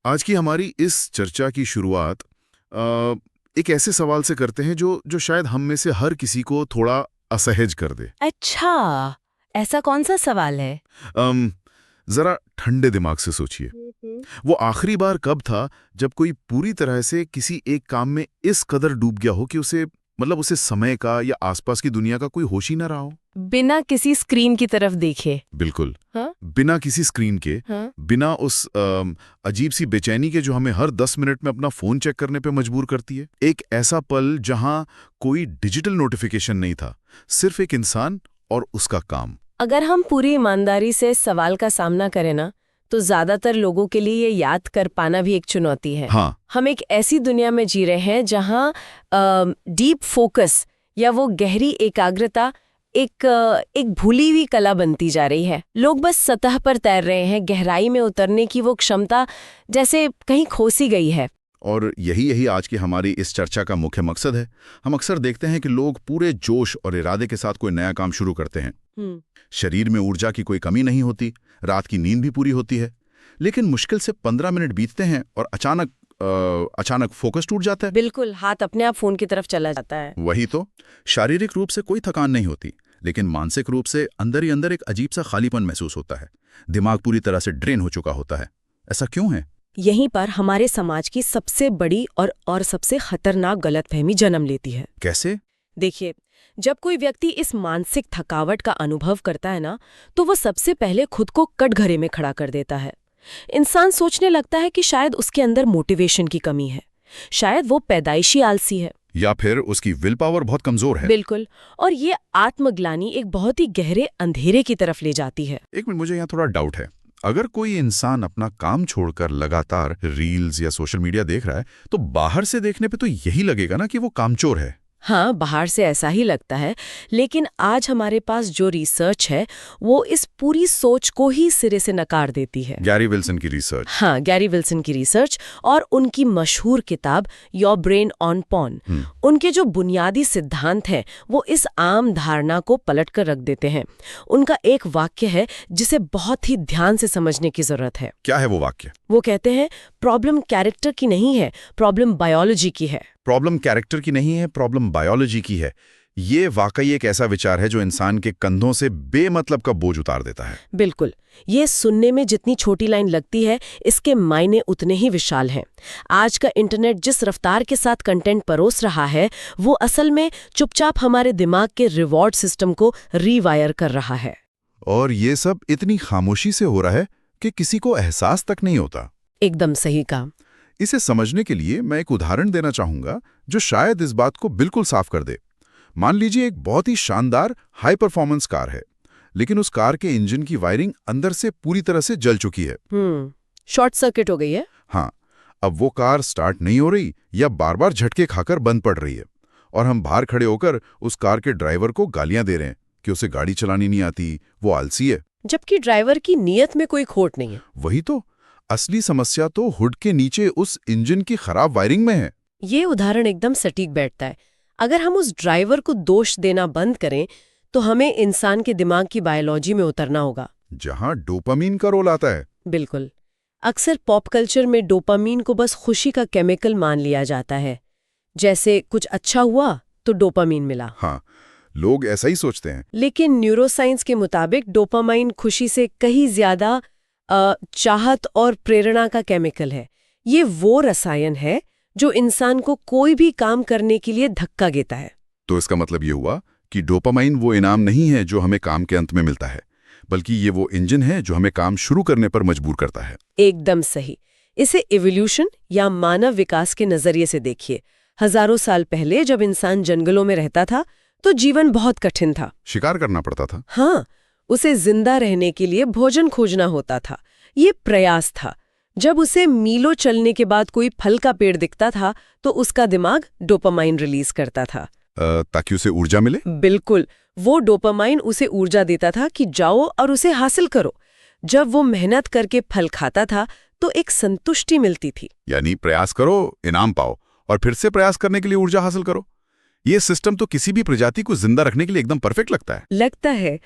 आज की हमारी इस चर्चा की शुरुआत एक ऐसे सवाल से करते हैं जो शायद हम में से हर किसी को थोड़ा असहज कर दे। अच्छा, ऐसा कौन सा सवाल है? अम, जरा ठंडे दिमाग से सोचिए, वो आखिरी बार कब था जब कोई पूरी तरह से किसी एक काम में इस कदर डूब गया हो कि उसे समय का या आसपास की दुनिया का कोई होश ही ना रहा हो। बिना किसी स्क्रीन की तरफ देखे। बिल्कुल। हाँ? बिना किसी स्क्रीन के, हाँ? बिना उस अजीब सी बेचैनी के जो हमें हर 10 मिनट में अपना फोन चेक करने पे मजबूर करती है। एक ऐसा पल जहां कोई डिजिटल नोटिफिकेशन नहीं था, सिर्फ एक इंसान और उसका काम। अगर हम पूरी ईमानदारी से इस सवाल का सामना करें ना, तो ज्यादातर लोगों के लिए ये याद कर पाना भी एक चुनौती है। हाँ। हम एक ऐसी दुनिया में जी रहे हैं जहां डीप फोकस या वो गहरी एकाग्रता एक भूली हुई कला बनती जा रही है। लोग बस सतह पर तैर रहे हैं, गहराई में उतरने की वो क्षमता जैसे कहीं खोसी गई है। और यही आज की हमारी इस चर्चा का मुख्य मकसद है। हम अक्सर देखते हैं कि लोग पूरे जोश और इरादे के साथ कोई नया काम शुरू करते हैं। शरीर में ऊर्जा की कोई कमी नहीं होती, रात की नींद भी पूरी होती है, लेकिन मुश्किल से 15 मिनट बीतते हैं और अचानक फोकस टूट जाता है। बिल्कुल, हाथ अपने आप फोन की तरफ चला जाता है। वही तो, शारीरिक रूप से कोई थकान नहीं होती, लेकिन मानसिक रूप से अंदर ही अंदर एक अजीब सा खालीपन महसूस होता है। दिमाग पूरी तरह से ड्रेन हो चुका होता है। ऐसा क्यों है? यहीं पर हमारे समाज की सबसे बड़ी और सबसे खतरनाक गलतफहमी जन्म लेती है। कैसे? देखिए, जब कोई व्यक्ति इस मानसिक थकावट का अनुभव करता है ना, तो वो सबसे पहले खुद को कटघरे में खड़ा कर देता है। इंसान सोचने लगता है कि शायद उसके अंदर मोटिवेशन की कमी है, शायद वो पैदाइशी आलसी है, या फिर उसकी विल पावर बहुत कमजोर है। बिल्कुल। और ये आत्मग्लानि एक बहुत ही गहरे अंधेरे की तरफ ले जाती है। एक मिनट, मुझे यहाँ थोड़ा डाउट है। अगर कोई इंसान अपना काम छोड़कर लगातार रील्स या सोशल मीडिया देख रहा है, तो बाहर से देखने पे तो यही लगेगा ना कि वो कामचोर है। हाँ, बाहर से ऐसा ही लगता है, लेकिन आज हमारे पास जो रिसर्च है वो इस पूरी सोच को ही सिरे से नकार देती है। गैरी विल्सन की रिसर्च। हाँ, गैरी विल्सन की रिसर्च और उनकी मशहूर किताब योर ब्रेन ऑन पॉन। उनके जो बुनियादी सिद्धांत हैं वो इस आम धारणा को पलट कर रख देते हैं। उनका एक वाक्य है जिसे बहुत ही ध्यान से समझने की जरूरत है। क्या है वो वाक्य? वो कहते हैं, प्रॉब्लम कैरेक्टर की नहीं है, प्रॉब्लम बायोलॉजी की है। प्रॉब्लम कैरेक्टर की नहीं है, प्रॉब्लम बायोलॉजी की है। ये वाकई एक ऐसा विचार है जो इंसान के कंधों से बेमतलब का बोझ उतार देता है। बिल्कुल। ये सुनने में जितनी छोटी लाइन लगती है, इसके मायने उतने ही विशाल हैं। आज का इंटरनेट जिस रफ्तार के साथ कंटेंट परोस रहा है, वो असल में चुपचाप हमारे दिमाग के रिवॉर्ड सिस्टम को रीवायर कर रहा है। और ये सब इतनी खामोशी से हो रहा है कि किसी को एहसास तक नहीं होता। एकदम सही कहा। इसे समझने के लिए मैं एक उदाहरण देना चाहूंगा जो शायद इस बात को बिल्कुल साफ कर दे। मान लीजिए एक बहुत ही शानदार हाई परफॉर्मेंस कार है, लेकिन उस कार के इंजन की वायरिंग अंदर से पूरी तरह से जल चुकी है। शॉर्ट सर्किट हो गई है। हाँ, अब वो कार स्टार्ट नहीं हो रही या बार बार झटके खाकर बंद पड़ रही है, और हम बाहर खड़े होकर उस कार के ड्राइवर को गालियां दे रहे हैं कि उसे गाड़ी चलानी नहीं आती, वो आलसी है। जबकि ड्राइवर की नीयत में कोई खोट नहीं है। वही तो, असली समस्या तो हुड के नीचे उस इंजन की खराब वायरिंग में है। ये उदाहरण एकदम सटीक बैठता है। अगर हम उस ड्राइवर को दोष देना बंद करें, तो हमें इंसान के दिमाग की बायोलॉजी में उतरना होगा, जहां डोपामीन का रोल आता है। बिल्कुल। अक्सर पॉप कल्चर में डोपामीन को बस खुशी का केमिकल मान लिया जाता है। जैसे कुछ अच्छा हुआ तो डोपामीन मिला। हाँ, लोग ऐसा ही सोचते हैं। लेकिन न्यूरोसाइंस के मुताबिक डोपामाइन खुशी से कहीं ज्यादा चाहत और प्रेरणा का केमिकल है। ये वो रसायन है जो इंसान को कोई भी काम करने के लिए धक्का देता है। तो इसका मतलब ये हुआ कि डोपामाइन वो इनाम नहीं है जो हमें काम के अंत में मिलता है, बल्कि ये वो इंजन है जो हमें काम शुरू करने पर मजबूर करता है। एकदम सही। इसे इवोल्यूशन या मानव विकास के नजरिए से देखिए। हजारों साल पहले जब इंसान जंगलों में रहता था, तो जीवन बहुत कठिन था। शिकार करना पड़ता था। हाँ, उसे जिंदा रहने के लिए भोजन खोजना होता था। ये प्रयास था। जब उसे मीलों चलने के बाद कोई फल का पेड़ दिखता था, तो उसका दिमाग डोपामाइन रिलीज करता था, ताकि उसे ऊर्जा मिले। बिल्कुल। वो डोपामाइन उसे ऊर्जा देता था कि जाओ और उसे हासिल करो। जब वो मेहनत करके फल खाता था, तो एक संतुष्टि मिलती थी। यानी प्रयास करो, इनाम पाओ, और फिर से प्रयास करने के लिए ऊर्जा हासिल करो। ये सिस्टम तो किसी भी प्रजाति को जिंदा रखने के लिए एकदम परफेक्ट लगता है।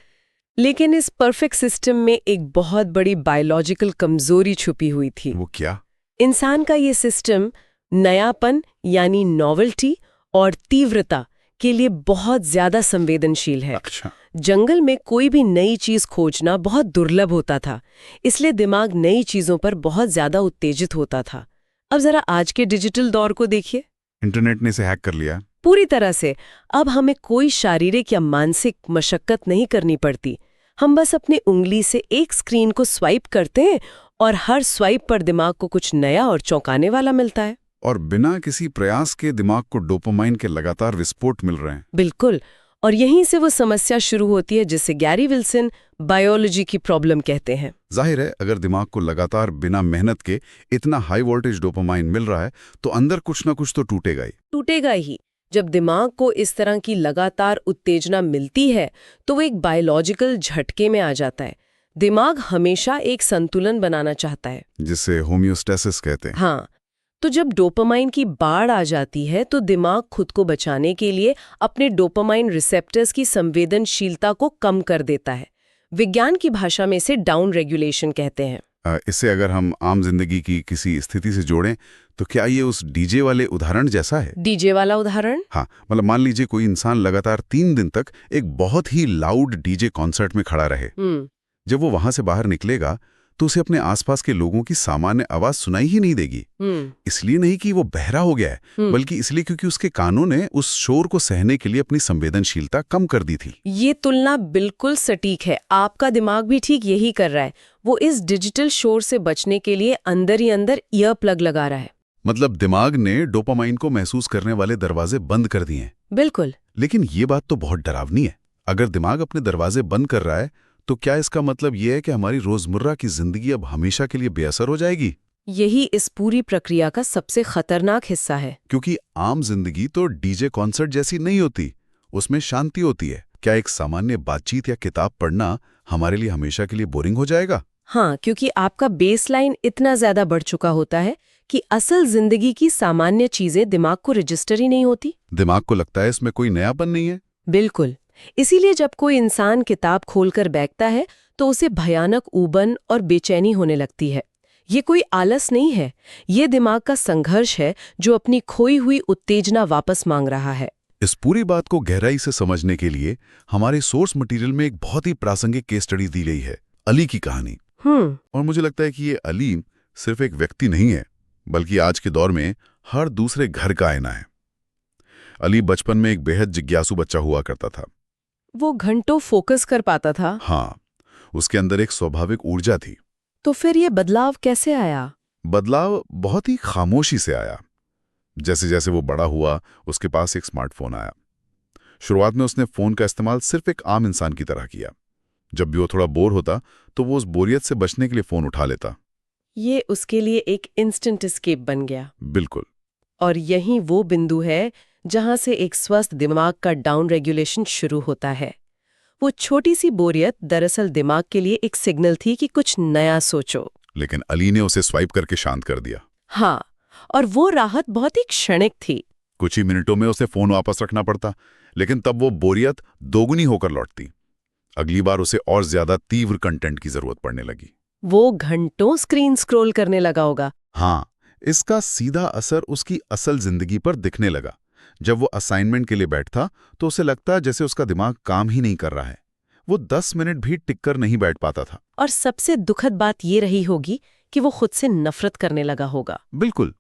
लेकिन इस परफेक्ट सिस्टम में एक बहुत बड़ी बायोलॉजिकल कमजोरी छुपी हुई थी। वो क्या? इंसान का ये सिस्टम नयापन यानी नॉवेल्टी और तीव्रता के लिए बहुत ज्यादा संवेदनशील है। अच्छा। जंगल में कोई भी नई चीज खोजना बहुत दुर्लभ होता था, इसलिए दिमाग नई चीजों पर बहुत ज्यादा उत्तेजित होता था। अब जरा आज के डिजिटल दौर को देखिए। इंटरनेट ने इसे हैक कर लिया। पूरी तरह से। अब हमें कोई शारीरिक या मानसिक मशक्कत नहीं करनी पड़ती। हम बस अपनी उंगली से एक स्क्रीन को स्वाइप करते हैं और हर स्वाइप पर दिमाग को कुछ नया और चौंकाने वाला मिलता है। और बिना किसी प्रयास के दिमाग को डोपामाइन के लगातार विस्फोट मिल रहे हैं। बिल्कुल। और यहीं से वो समस्या शुरू होती है जिसे गैरी विल्सन बायोलॉजी की प्रॉब्लम कहते हैं। जाहिर है, अगर दिमाग को लगातार बिना मेहनत के इतना हाई वोल्टेज डोपामाइन मिल रहा है तो अंदर कुछ ना कुछ तो टूटेगा ही। टूटेगा ही। जब दिमाग को इस तरह की लगातार उत्तेजना मिलती है तो वो एक बायोलॉजिकल झटके में आ जाता है। दिमाग हमेशा एक संतुलन बनाना चाहता है, जिसे होम्योस्टेसिस कहते हैं। हाँ, तो जब डोपामाइन की बाढ़ आ जाती है तो दिमाग खुद को बचाने के लिए अपने डोपामाइन रिसेप्टर्स की संवेदनशीलता को कम कर देता है। विज्ञान की भाषा में इसे डाउन रेगुलेशन कहते हैं। इससे अगर हम आम जिंदगी की किसी स्थिति से जोड़ें तो क्या ये उस डीजे वाले उदाहरण जैसा है? डीजे वाला उदाहरण? हाँ, मतलब मान लीजिए कोई इंसान लगातार 3 दिन तक एक बहुत ही लाउड डीजे कॉन्सर्ट में खड़ा रहे। जब वो वहां से बाहर निकलेगा तो उसे अपने आसपास के लोगों की सामान्य आवाज सुनाई ही नहीं देगी। इसलिए नहीं कि वो बहरा हो गया है, बल्कि इसलिए क्योंकि उसके कानों ने उस शोर को सहने के लिए अपनी संवेदनशीलता कम कर दी थी। ये तुलना बिल्कुल सटीक है। आपका दिमाग भी ठीक यही कर रहा है। वो इस डिजिटल शोर से बचने के लिए अंदर ही अंदर ईयर प्लग लगा रहा है। मतलब दिमाग ने डोपामाइन को महसूस करने वाले दरवाजे बंद कर दिए हैं। बिल्कुल। लेकिन ये बात तो बहुत डरावनी है। अगर दिमाग अपने दरवाजे बंद कर रहा है तो क्या इसका मतलब ये है कि हमारी रोजमर्रा की जिंदगी अब हमेशा के लिए बेअसर हो जाएगी? यही इस पूरी प्रक्रिया का सबसे खतरनाक हिस्सा है। क्योंकि आम जिंदगी तो डीजे कॉन्सर्ट जैसी नहीं होती, उसमें शांति होती है। क्या एक सामान्य बातचीत या किताब पढ़ना हमारे लिए हमेशा के लिए बोरिंग हो जाएगा? हाँ, क्योंकि आपका बेसलाइन इतना ज्यादा बढ़ चुका होता है कि असल जिंदगी की सामान्य चीजें दिमाग को रजिस्टर ही नहीं होती। दिमाग को लगता है इसमें कोई नयापन नहीं है। बिल्कुल। इसीलिए जब कोई इंसान किताब खोलकर बैठता है तो उसे भयानक ऊबन और बेचैनी होने लगती है। ये कोई आलस नहीं है, ये दिमाग का संघर्ष है जो अपनी खोई हुई उत्तेजना वापस मांग रहा है। इस पूरी बात को गहराई से समझने के लिए हमारे सोर्स मटेरियल में एक बहुत ही प्रासंगिक केस स्टडी दी गई है, अली की कहानी। और मुझे लगता है कि ये अली सिर्फ एक व्यक्ति नहीं है, बल्कि आज के दौर में हर दूसरे घर का आईना है। अली बचपन में एक बेहद जिज्ञासु बच्चा हुआ करता था। वो घंटों फोकस कर पाता था। हाँ, उसके अंदर एक स्वाभाविक ऊर्जा थी। तो फिर ये बदलाव कैसे आया? बदलाव बहुत ही खामोशी से आया। जैसे जैसे वो बड़ा हुआ, उसके पास एक स्मार्टफोन आया। शुरुआत में उसने फोन का इस्तेमाल सिर्फ एक आम इंसान की तरह किया। जब भी वो थोड़ा बोर होता तो वो उस बोरियत से बचने के लिए फोन उठा लेता। ये उसके लिए एक इंस्टेंट एस्केप बन गया। बिल्कुल। और यही वो बिंदु है जहां से एक स्वस्थ दिमाग का डाउन रेगुलेशन शुरू होता है। वो छोटी सी बोरियत दरअसल दिमाग के लिए एक सिग्नल थी कि कुछ नया सोचो। लेकिन अली ने उसे स्वाइप करके शांत कर दिया। हाँ, और वो राहत बहुत ही क्षणिक थी। कुछ ही मिनटों में उसे फोन वापस रखना पड़ता, लेकिन तब वो बोरियत दोगुनी होकर लौटती। अगली बार उसे और ज्यादा तीव्र कंटेंट की जरूरत पड़ने लगी। वो घंटों स्क्रीन स्क्रॉल करने लगा होगा। हाँ, इसका सीधा असर उसकी असल जिंदगी पर दिखने लगा। जब वो असाइनमेंट के लिए बैठता तो उसे लगता जैसे उसका दिमाग काम ही नहीं कर रहा है। वो 10 मिनट भी टिककर नहीं बैठ पाता था। और सबसे दुखद बात ये रही होगी कि वो खुद से नफरत करने लगा होगा। बिल्कुल।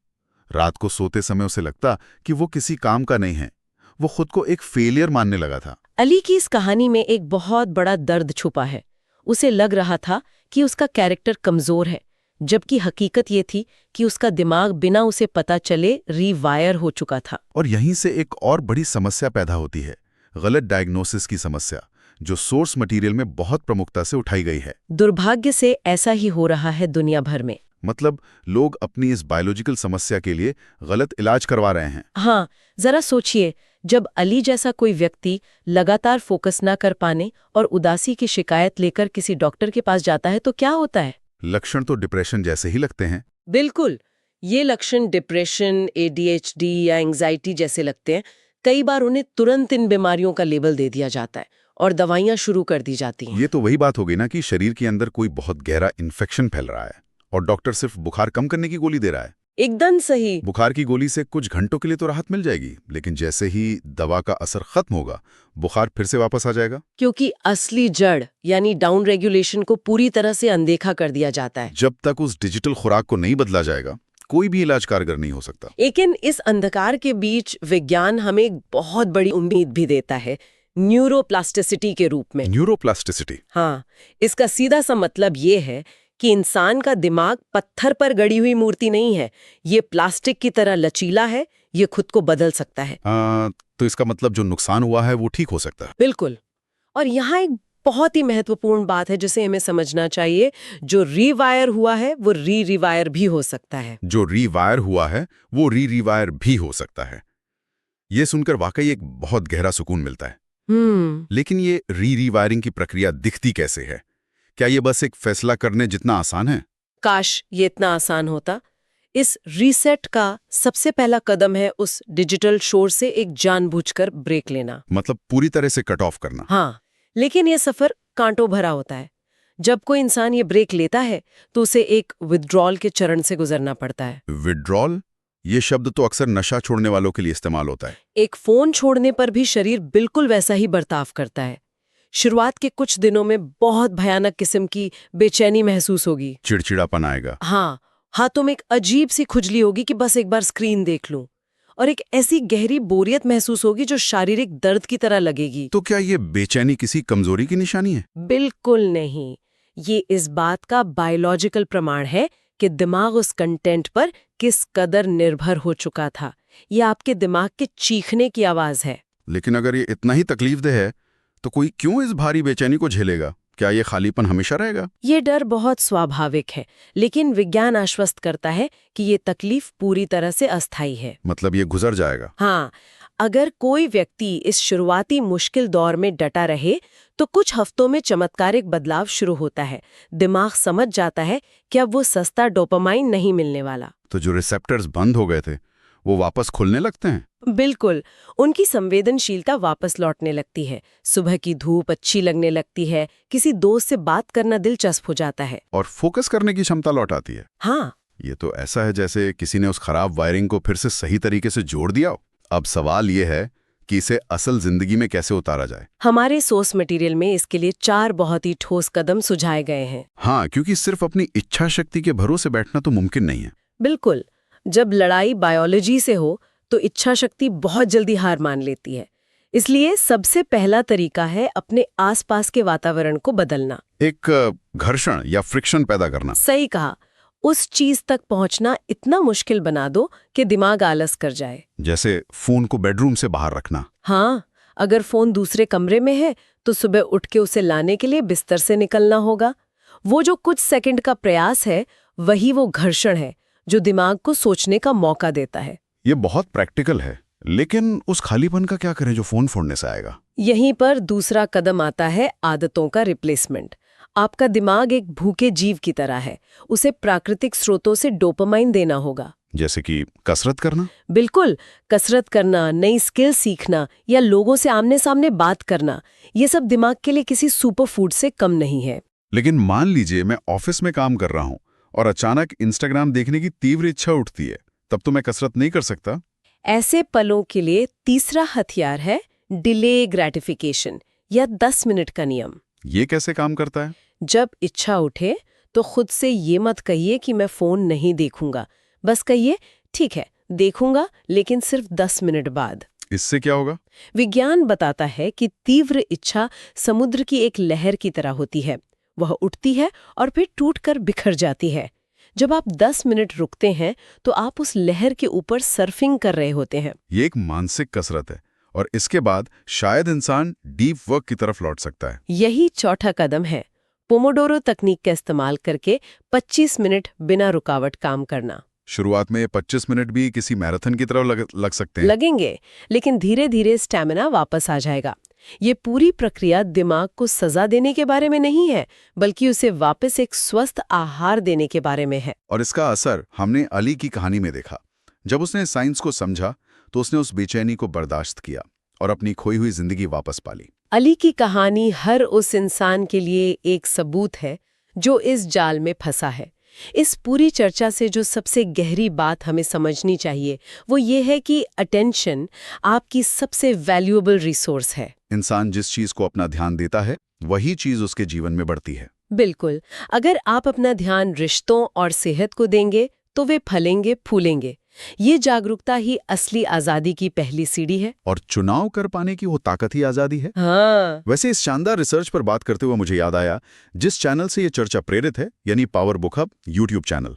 रात को सोते समय उसे लगता कि वो किसी काम का नहीं है। वो खुद को एक फेलियर मानने लगा था। अली की इस कहानी में एक बहुत बड़ा दर्द छुपा है। उसे लग रहा था कि उसका कैरेक्टर कमजोर है, जबकि हकीकत ये थी कि उसका दिमाग बिना उसे पता चले रीवायर हो चुका था। और यहीं से एक और बड़ी समस्या पैदा होती है, गलत डायग्नोसिस की समस्या, जो सोर्स मटेरियल में बहुत प्रमुखता से उठाई गई है। दुर्भाग्य से ऐसा ही हो रहा है दुनिया भर में। मतलब लोग अपनी इस बायोलॉजिकल समस्या के लिए गलत इलाज करवा रहे हैं। हाँ, जरा सोचिए, जब अली जैसा कोई व्यक्ति लगातार फोकस न कर पाने और उदासी की शिकायत लेकर किसी डॉक्टर के पास जाता है तो क्या होता है? लक्षण तो डिप्रेशन जैसे ही लगते हैं। बिल्कुल, ये लक्षण डिप्रेशन, ADHD या एंग्जाइटी जैसे लगते हैं। कई बार उन्हें तुरंत इन बीमारियों का लेबल दे दिया जाता है और दवाइयां शुरू कर दी जाती हैं। ये तो वही बात हो गई ना कि शरीर के अंदर कोई बहुत गहरा इन्फेक्शन फैल रहा है और डॉक्टर सिर्फ बुखार कम करने की गोली दे रहा है। एकदम सही। बुखार की गोली से कुछ घंटों के लिए तो राहत मिल जाएगी, लेकिन जैसे ही दवा का असर खत्म होगा, बुखार फिर से वापस आ जाएगा। क्योंकि असली जड़ यानी डाउन रेगुलेशन को पूरी तरह से अनदेखा कर दिया जाता है। जब तक उस डिजिटल खुराक को नहीं बदला जाएगा, कोई भी इलाज कारगर नहीं हो सकता। लेकिन इस अंधकार के बीच विज्ञान हमें एक बहुत बड़ी उम्मीद भी देता है, न्यूरोप्लास्टिसिटी के रूप में। न्यूरोप्लास्टिसिटी? हाँ, इसका सीधा सा मतलब ये है कि इंसान का दिमाग पत्थर पर गड़ी हुई मूर्ति नहीं है, ये प्लास्टिक की तरह लचीला है, ये खुद को बदल सकता है। तो इसका मतलब जो नुकसान हुआ है वो ठीक हो सकता है। बिल्कुल। और यहाँ एक बहुत ही महत्वपूर्ण बात है जिसे हमें समझना चाहिए, जो रीवायर हुआ है वो रीवायर भी हो सकता है। जो रीवायर हुआ है वो रीवायर भी हो सकता है। ये सुनकर वाकई एक बहुत गहरा सुकून मिलता है। लेकिन ये रीवायरिंग की प्रक्रिया दिखती कैसे है? क्या ये बस एक फैसला करने जितना आसान है? काश ये इतना आसान होता। इस रीसेट का सबसे पहला कदम है उस डिजिटल शोर से एक जानबूझकर ब्रेक लेना। मतलब पूरी तरह से कट ऑफ करना। हाँ, लेकिन ये सफर कांटों भरा होता है। जब कोई इंसान ये ब्रेक लेता है तो उसे एक विथड्रॉल के चरण से गुजरना पड़ता है। विथड्रॉल? ये शब्द तो अक्सर नशा छोड़ने वालों के लिए इस्तेमाल होता है। एक फोन छोड़ने पर भी शरीर बिल्कुल वैसा ही बर्ताव करता है। शुरुआत के कुछ दिनों में बहुत भयानक किस्म की बेचैनी महसूस होगी, चिड़चिड़ापन आएगा। हाँ, हाथों में एक अजीब सी खुजली होगी कि बस एक बार स्क्रीन देख लूं, और एक ऐसी गहरी बोरियत महसूस होगी जो शारीरिक दर्द की तरह लगेगी। तो क्या ये बेचैनी किसी कमजोरी की निशानी है? बिल्कुल नहीं, ये इस बात का बायोलॉजिकल प्रमाण है कि दिमाग उस कंटेंट पर किस कदर निर्भर हो चुका था। ये आपके दिमाग के चीखने की आवाज है। लेकिन अगर ये इतना ही तकलीफदेह है तो कोई क्यों इस भारी बेचैनी को झेलेगा? क्या ये खालीपन हमेशा रहेगा? ये डर बहुत स्वाभाविक है, लेकिन विज्ञान आश्वस्त करता है कि ये तकलीफ पूरी तरह से अस्थायी है। मतलब ये गुजर जाएगा? हाँ, अगर कोई व्यक्ति इस शुरुआती मुश्किल दौर में डटा रहे तो कुछ हफ्तों में चमत्कारिक बदलाव शुरू होता है। दिमाग समझ जाता है कि अब वो सस्ता डोपामाइन नहीं मिलने वाला। तो जो रिसेप्टर्स बंद हो गए थे वो वापस खुलने लगते हैं? बिल्कुल, उनकी संवेदनशीलता वापस लौटने लगती है। सुबह की धूप अच्छी लगने लगती है, किसी दोस्त से बात करना दिलचस्प हो जाता है, और फोकस करने की क्षमता लौट आती है। हाँ, ये तो ऐसा है जैसे किसी ने उस खराब वायरिंग को फिर से सही तरीके से जोड़ दिया हो। अब सवाल ये है कि इसे असल जिंदगी में कैसे उतारा जाए। हमारे सोर्स मटेरियल में इसके लिए 4 बहुत ही ठोस कदम सुझाए गए हैं। हाँ, क्योंकि सिर्फ अपनी इच्छा शक्ति के भरोसे बैठना तो मुमकिन नहीं है। बिल्कुल, जब लड़ाई बायोलॉजी से हो तो इच्छा शक्ति बहुत जल्दी हार मान लेती है। इसलिए सबसे पहला तरीका है अपने आसपास के वातावरण को बदलना। एक घर्षण या फ्रिक्शन पैदा करना। सही कहा, उस चीज तक पहुंचना इतना मुश्किल बना दो कि दिमाग आलस कर जाए। जैसे फोन को बेडरूम से बाहर रखना। हाँ, अगर फोन दूसरे कमरे में है तो सुबह उठ के उसे लाने के लिए बिस्तर से निकलना होगा। वो जो कुछ सेकंड का प्रयास है, वही वो घर्षण है जो दिमाग को सोचने का मौका देता है। ये बहुत प्रैक्टिकल है, लेकिन उस खालीपन का क्या करें जो फोन फोड़ने से आएगा? यहीं पर दूसरा कदम आता है आदतों का रिप्लेसमेंट। आपका दिमाग एक भूखे जीव की तरह है, उसे प्राकृतिक स्रोतों से डोपामाइन देना होगा। जैसे कि कसरत करना? बिल्कुल, कसरत करना, नई स्किल सीखना या लोगों से आमने सामने बात करना, ये सब दिमाग के लिए किसी सुपर फूड से कम नहीं है। लेकिन मान लीजिए मैं ऑफिस में काम कर रहा हूँ और अचानक इंस्टाग्राम देखने की तीव्र इच्छा उठती है, तब तो मैं कसरत नहीं कर सकता। ऐसे पलों के लिए तीसरा हथियार है डिले ग्रेटिफिकेशन या 10 मिनट का नियम। ये कैसे काम करता है? जब इच्छा उठे तो खुद से ये मत कहिए कि मैं फोन नहीं देखूंगा, बस कहिए ठीक है देखूंगा, लेकिन सिर्फ 10 मिनट बाद। इससे क्या होगा? विज्ञान बताता है कि तीव्र इच्छा समुद्र की एक लहर की तरह होती है। वह उठती है और फिर टूटकर बिखर जाती है। जब आप 10 मिनट रुकते हैं तो आप उस लहर के ऊपर सर्फिंग कर रहे होते हैं। ये एक मानसिक कसरत है और इसके बाद शायद इंसान डीप वर्क की तरफ लौट सकता है। यही चौथा कदम है, पोमोडोरो तकनीक का इस्तेमाल करके 25 मिनट बिना रुकावट काम करना। शुरुआत में 25 मिनट भी किसी मैराथन की तरफ लग सकते हैं। लगेंगे, लेकिन धीरे धीरे स्टैमिना वापस आ जाएगा। ये पूरी प्रक्रिया दिमाग को सजा देने के बारे में नहीं है, बल्कि उसे वापस एक स्वस्थ आहार देने के बारे में है। और इसका असर हमने अली की कहानी में देखा। जब उसने साइंस को समझा तो उसने उस बेचैनी को बर्दाश्त किया और अपनी खोई हुई जिंदगी वापस पाली। अली की कहानी हर उस इंसान के लिए एक सबूत है जो इस जाल में फंसा है, इस पूरी चर्चा से जो सबसे गहरी बात हमें समझनी चाहिए वो ये है कि अटेंशन आपकी सबसे वैल्यूएबल रिसोर्स है। इंसान जिस चीज को अपना ध्यान देता है वही चीज उसके जीवन में बढ़ती है। बिल्कुल, अगर आप अपना ध्यान रिश्तों और सेहत को देंगे तो वे फलेंगे फूलेंगे। ये जागरूकता ही असली आजादी की पहली सीढ़ी है। और चुनाव कर पाने की वो ताकत ही आजादी है। हाँ। वैसे इस शानदार रिसर्च पर बात करते हुए मुझे याद आया, जिस चैनल से ये चर्चा प्रेरित है, यानी power book hub YouTube channel,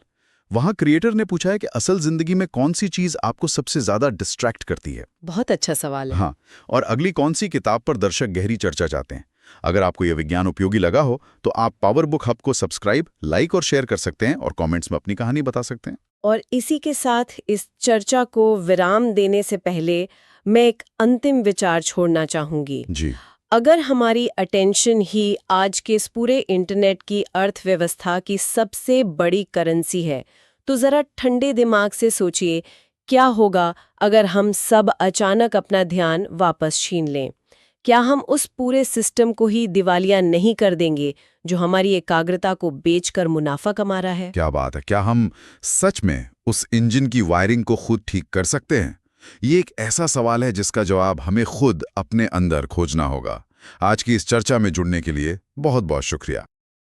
वहां क्रिएटर ने पूछा है कि असल जिंदगी में कौन सी चीज आपको सबसे ज्यादा डिस्ट्रैक्ट करती है। बहुत अच्छा सवाल है। हाँ, और अगली कौन सी किताब पर दर्शक गहरी चर्चा चाहते हैं। अगर आपको यह विज्ञान उपयोगी लगा हो तो आप पावर बुक हब को सब्सक्राइब, लाइक और शेयर कर सकते हैं और कमेंट्स में अपनी कहानी बता सकते हैं। और इसी के साथ इस चर्चा को विराम देने से पहले मैं एक अंतिम विचार छोड़ना चाहूंगी। जी। अगर हमारी अटेंशन ही आज के इस पूरे इंटरनेट की अर्थव्यवस्था की सबसे बड़ी करेंसी है, तो जरा ठंडे दिमाग से सोचिए, क्या होगा अगर हम सब अचानक अपना ध्यान वापस छीन लें? क्या हम उस पूरे सिस्टम को ही दिवालिया नहीं कर देंगे जो हमारी एकाग्रता को बेचकर मुनाफा कमा रहा है? क्या बात है! क्या हम सच में उस इंजन की वायरिंग को खुद ठीक कर सकते हैं? ये एक ऐसा सवाल है जिसका जवाब हमें खुद अपने अंदर खोजना होगा। आज की इस चर्चा में जुड़ने के लिए बहुत बहुत शुक्रिया।